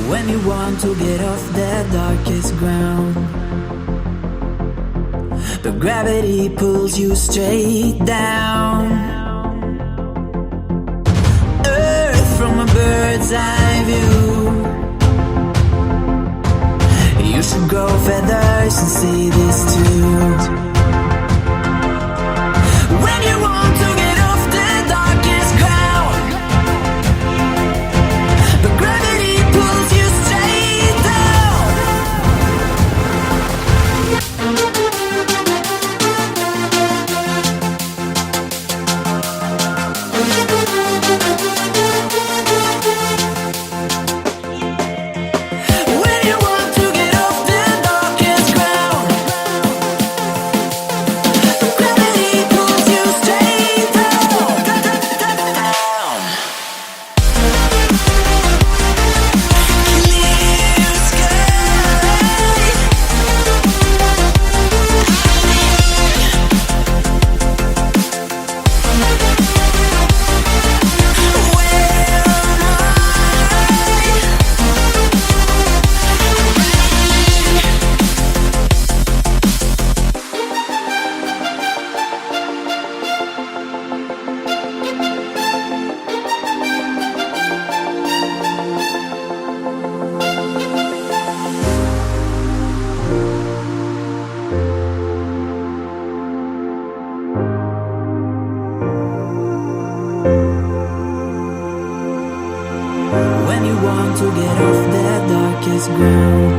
When you want to get off the darkest ground, but gravity pulls you straight down. Earth from a bird's eye view. You should grow feathers and see this too. When you want to get off the darkest ground, but gravity pulls you straight down. When you want to get off the darkest ground, but gravity pulls you straight down. Clear sky. When you want to get off the darkest ground,